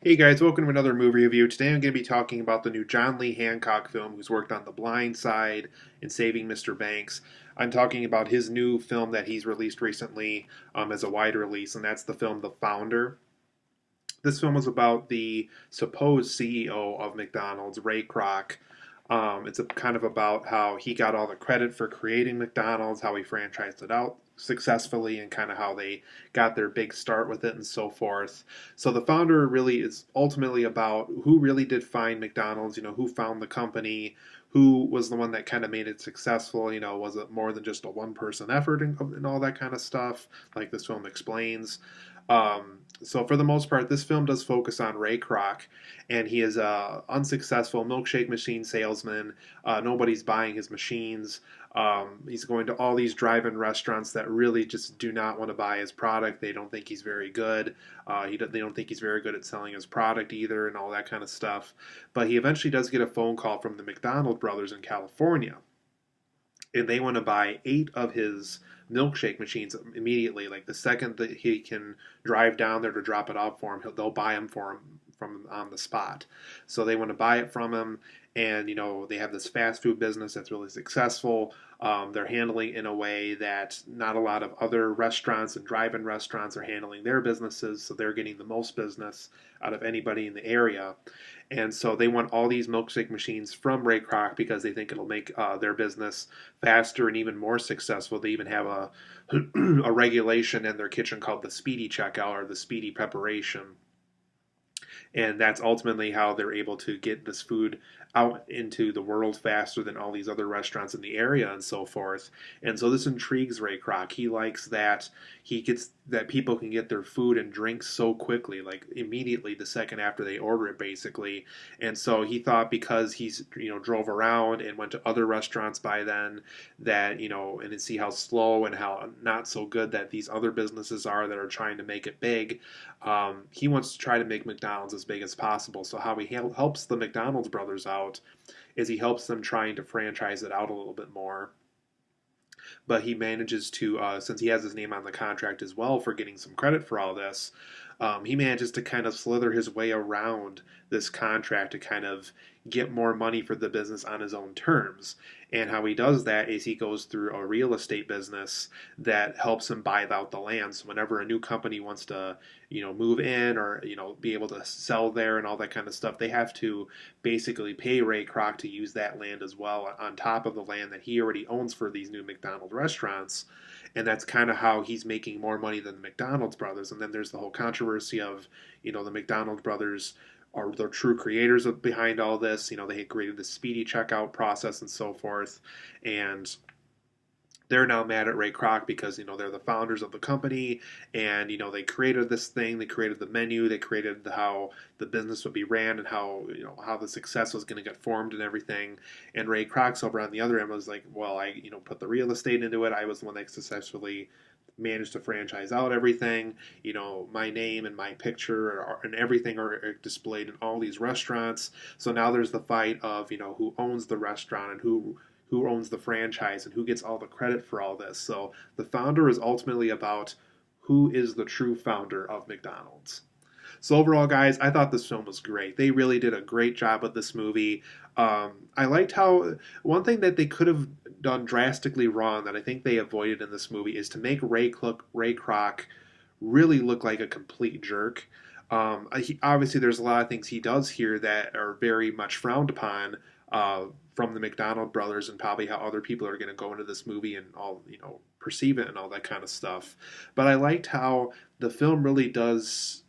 Hey guys, welcome to another movie review. Today I'm going to be talking about the new John Lee Hancock film who's worked on The Blind Side and Saving Mr. Banks. I'm talking about his new film that he's released recently as a wide release, and that's the film The Founder. This film is about the supposed CEO of McDonald's, Ray Kroc. It's kind of about how he got all the credit for creating McDonald's, how he franchised it out successfully, and kind of how they got their big start with it and so forth. So the founder really is ultimately about who really did find McDonald's, who found the company, who was the one that kind of made it successful, was it more than just a one person effort and all that kind of stuff, like this film explains. So for the most part, this film does focus on Ray Kroc, and he is a unsuccessful milkshake machine salesman. Nobody's buying his machines. He's going to all these drive-in restaurants that really just do not want to buy his product. They don't think he's very good. They don't think he's very good at selling his product either, and all that kind of stuff. But he eventually does get a phone call from the McDonald brothers in California, and they want to buy 8 of his milkshake machines immediately. Like the second that he can drive down there to drop it off for him, they'll buy them for him from on the spot. So they want to buy it from him, and they have this fast food business that's really successful. They're handling in a way that not a lot of other restaurants and drive-in restaurants are handling their businesses, so they're getting the most business out of anybody in the area. And so they want all these milkshake machines from Ray Kroc because they think it'll make their business faster and even more successful. They even have a a regulation in their kitchen called the speedy checkout or the speedy preparation, and that's ultimately how they're able to get this food out into the world faster than all these other restaurants in the area and so forth. And so this intrigues Ray Kroc. He likes that he gets that people can get their food and drinks so quickly, like immediately the second after they order it, basically. And so he thought because he's drove around and went to other restaurants by then that and to see how slow and how not so good that these other businesses are that are trying to make it big. He wants to try to make McDonald's as big as possible. So how he helps the McDonald's brothers out is he helps them trying to franchise it out a little bit more. But he manages to, since he has his name on the contract as well for getting some credit for all this, he manages to kind of slither his way around this contract to kind of get more money for the business on his own terms. And how he does that is he goes through a real estate business that helps him buy out the land. So whenever a new company wants to, move in or, be able to sell there and all that kind of stuff, they have to basically pay Ray Kroc to use that land as well on top of the land that he already owns for these new McDonald's restaurants. And that's kind of how he's making more money than the McDonald's brothers. And then there's the whole controversy of, the McDonald's brothers are the true creators behind all this. They had created the speedy checkout process and so forth. And they're now mad at Ray Kroc because they're the founders of the company, and they created this thing, they created the menu, they created how the business would be ran and how the success was going to get formed and everything. And Ray Kroc over on the other end was like, well, I put the real estate into it. I was the one that successfully managed to franchise out everything. My name and my picture and everything are displayed in all these restaurants. So now there's the fight of who owns the restaurant and who owns the franchise and who gets all the credit for all this. So the founder is ultimately about who is the true founder of McDonald's. So overall, guys, I thought this film was great. They really did a great job with this movie. I liked how one thing that they could have done drastically wrong that I think they avoided in this movie is to make Ray Kroc really look like a complete jerk. Obviously, there's a lot of things he does here that are very much frowned upon from the McDonald brothers, and probably how other people are going to go into this movie and all perceive it and all that kind of stuff. But I liked how the film really does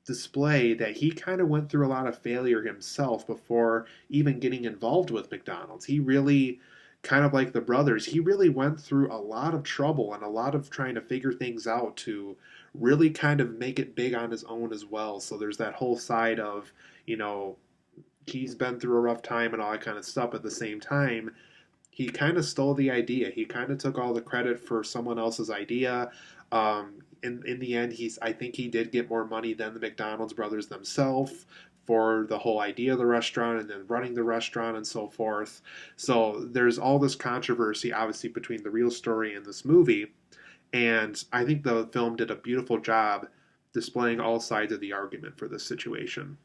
display that he kind of went through a lot of failure himself before even getting involved with McDonald's. He really, kind of like the brothers, he really went through a lot of trouble and a lot of trying to figure things out to really kind of make it big on his own as well. So there's that whole side of, he's been through a rough time and all that kind of stuff. At the same time, he kind of stole the idea. He kind of took all the credit for someone else's idea. In the end, I think he did get more money than the McDonald's brothers themselves for the whole idea of the restaurant and then running the restaurant and so forth. So there's all this controversy, obviously, between the real story and this movie. And I think the film did a beautiful job displaying all sides of the argument for this situation.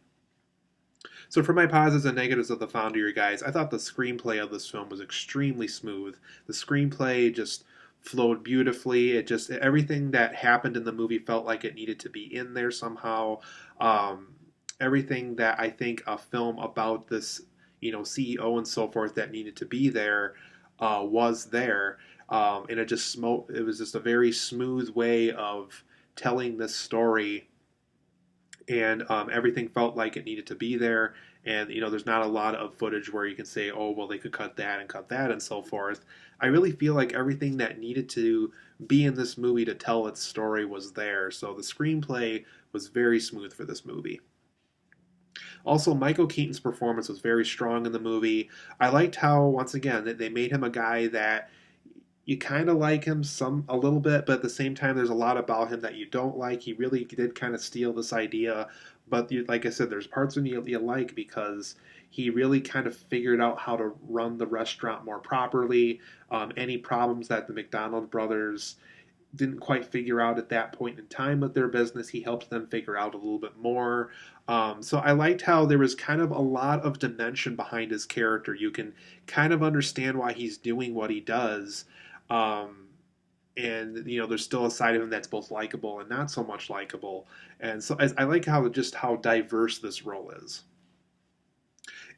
So for my positives and negatives of The Founder, guys, I thought the screenplay of this film was extremely smooth. The screenplay just flowed beautifully. It just everything that happened in the movie felt like it needed to be in there somehow. Um, Everything that I think a film about this, CEO and so forth that needed to be there was there, and it was just a very smooth way of telling this story, and everything felt like it needed to be there. And there's not a lot of footage where you can say, oh well, they could cut that and so forth. I really feel like everything that needed to be in this movie to tell its story was there, so the screenplay was very smooth for this movie. Also, Michael Keaton's performance was very strong in the movie. I liked how, once again, that they made him a guy that you kind of like him a little bit, but at the same time, there's a lot about him that you don't like. He really did kind of steal this idea, but like I said, there's parts of him you like because he really kind of figured out how to run the restaurant more properly. Any problems that the McDonald brothers didn't quite figure out at that point in time with their business, he helped them figure out a little bit more. So I liked how there was kind of a lot of dimension behind his character. You can kind of understand why he's doing what he does. Um, and there's still a side of him that's both likable and not so much likable. And so I like how diverse this role is.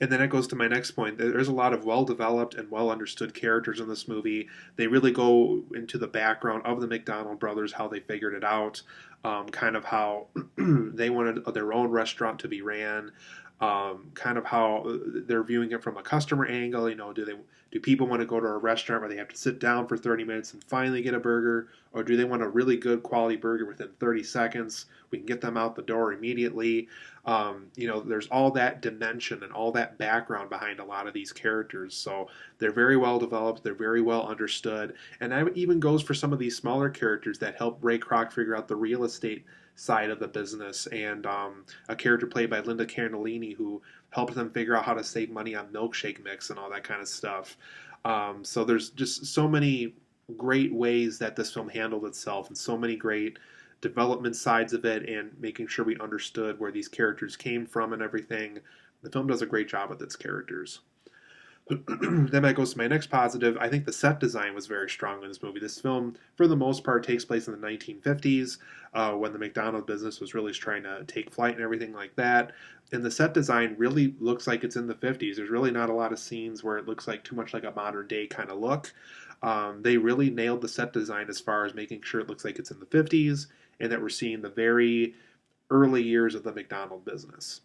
And then it goes to my next point. There's a lot of well developed and well understood characters in this movie. They really go into the background of the McDonald brothers, how they figured it out, kind of how they wanted their own restaurant to be ran, kind of how they're viewing it from a customer angle. Do people want to go to a restaurant where they have to sit down for 30 minutes and finally get a burger, or do they want a really good quality burger within 30 seconds? We can get them out the door immediately. There's all that dimension and all that background behind a lot of these characters. So they're very well developed, they're very well understood. And that even goes for some of these smaller characters that help Ray Kroc figure out the real estate side of the business, and a character played by Linda Cardellini who helped them figure out how to save money on milkshake mix and all that kind of stuff. So there's just so many great ways that this film handled itself, and so many great development sides of it, and making sure we understood where these characters came from and everything. The film does a great job with its characters. Then that goes to my next positive. I think the set design was very strong in this movie. This film, for the most part, takes place in the 1950s, when the McDonald business was really trying to take flight and everything like that. And the set design really looks like it's in the 50s. There's really not a lot of scenes where it looks like too much like a modern day kind of look. They really nailed the set design as far as making sure it looks like it's in the 50s and that we're seeing the very early years of the McDonald business.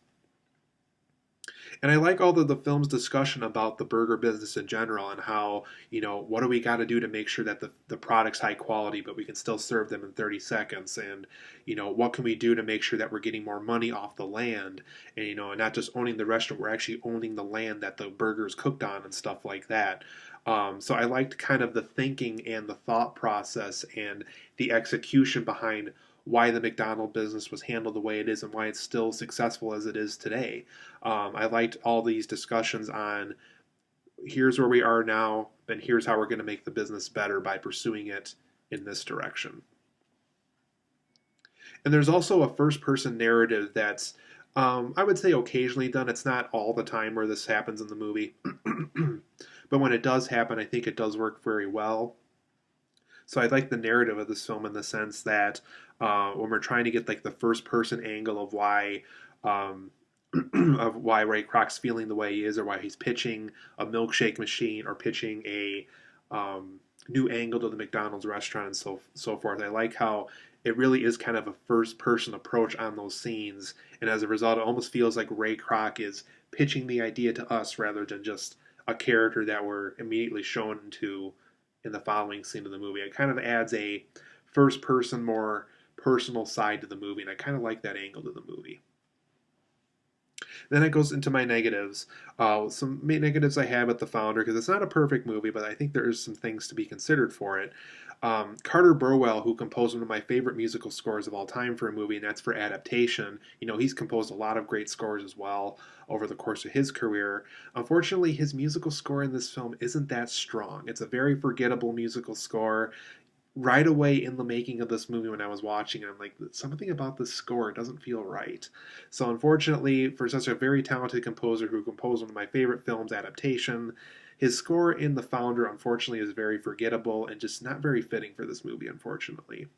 And I like all the film's discussion about the burger business in general, and how, what do we got to do to make sure that the product's high quality, but we can still serve them in 30 seconds? And, what can we do to make sure that we're getting more money off the land? And, and not just owning the restaurant, we're actually owning the land that the burger is cooked on and stuff like that. So I liked kind of the thinking and the thought process and the execution behind why the McDonald business was handled the way it is and why it's still successful as it is today. I liked all these discussions on here's where we are now, and here's how we're going to make the business better by pursuing it in this direction. And there's also a first-person narrative that's, I would say, occasionally done. It's not all the time where this happens in the movie. But when it does happen, I think it does work very well. So I like the narrative of this film in the sense that when we're trying to get like the first person angle of why Ray Kroc's feeling the way he is, or why he's pitching a milkshake machine or pitching a new angle to the McDonald's restaurant and so forth. I like how it really is kind of a first person approach on those scenes, and as a result, it almost feels like Ray Kroc is pitching the idea to us rather than just a character that we're immediately shown to in the following scene of the movie. It kind of adds a first person, more personal side to the movie, and I kind of like that angle to the movie. Then it goes into my negatives. Some negatives I have with The Founder, because it's not a perfect movie, but I think there's some things to be considered for it. Carter Burwell, who composed one of my favorite musical scores of all time for a movie, and that's for Adaptation. He's composed a lot of great scores as well over the course of his career. Unfortunately, his musical score in this film isn't that strong. It's a very forgettable musical score. right away in the making of this movie when I was watching it, I'm like, something about the score doesn't feel right. So unfortunately, for such a very talented composer who composed one of my favorite films, adaptation, his score in The Founder unfortunately is very forgettable and just not very fitting for this movie, unfortunately.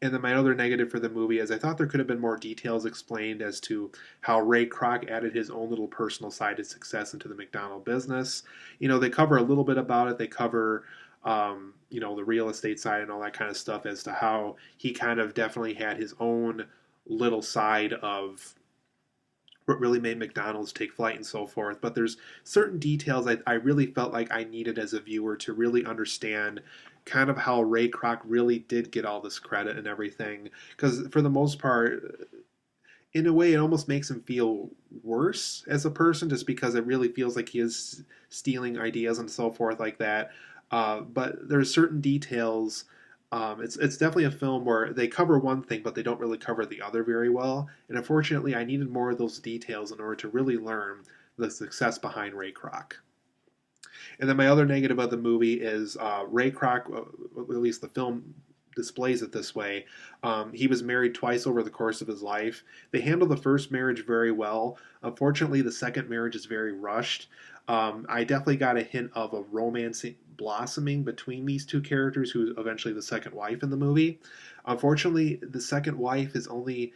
And then my other negative for the movie is I thought there could have been more details explained as to how Ray Kroc added his own little personal side of success into the McDonald business. You know, they cover a little bit about it. They cover, you know, the real estate side and all that kind of stuff as to how he kind of definitely had his own little side of what really made McDonald's take flight and so forth. But there's certain details I really felt like I needed as a viewer to really understand kind of how Ray Kroc really did get all this credit and everything. Because for the most part, in a way, it almost makes him feel worse as a person just because it really feels like he is stealing ideas and so forth like that. But there's certain details. It's definitely a film where they cover one thing, but they don't really cover the other very well. And unfortunately, I needed more of those details in order to really learn the success behind Ray Kroc. And then my other negative of the movie is Ray Kroc, at least the film displays it this way. He was married twice over the course of his life. They handled the first marriage very well. Unfortunately, the second marriage is very rushed. I definitely got a hint of a romance blossoming between these two characters, who is eventually the second wife in the movie. Unfortunately, the second wife is only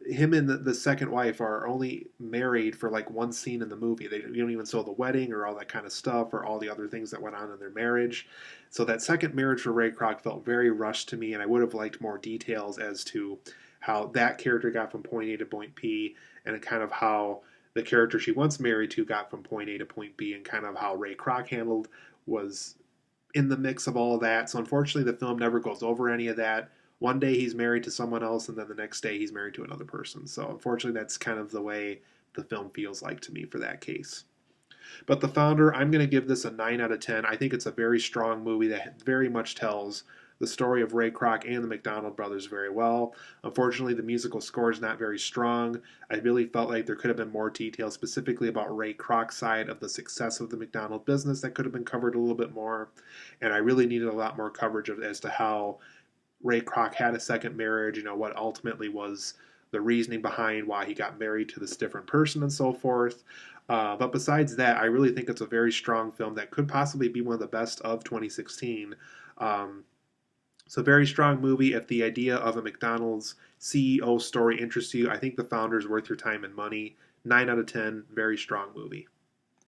him and the second wife are only married for like one scene in the movie. You don't even show the wedding or all that kind of stuff or all the other things that went on in their marriage. So that second marriage for Ray Kroc felt very rushed to me, and I would have liked more details as to how that character got from point A to point B, and kind of how the character she once married to got from point A to point B, and kind of how Ray Kroc handled was in the mix of all of that. So unfortunately, the film never goes over any of that. One day he's married to someone else, and then the next day he's married to another person. So unfortunately, that's kind of the way the film feels like to me for that case. But The Founder, I'm going to give this a 9 out of 10. I think it's a very strong movie that very much tells the story of Ray Kroc and the McDonald brothers very well. Unfortunately, the musical score is not very strong. I really felt like there could have been more detail specifically about Ray Kroc's side of the success of the McDonald business that could have been covered a little bit more. And I really needed a lot more coverage as to how Ray Kroc had a second marriage, you know, what ultimately was the reasoning behind why he got married to this different person and so forth. But besides that, I really think it's a very strong film that could possibly be one of the best of 2016. It's a very strong movie. If the idea of a McDonald's CEO story interests you, I think The Founder is worth your time and money. 9 out of 10, very strong movie.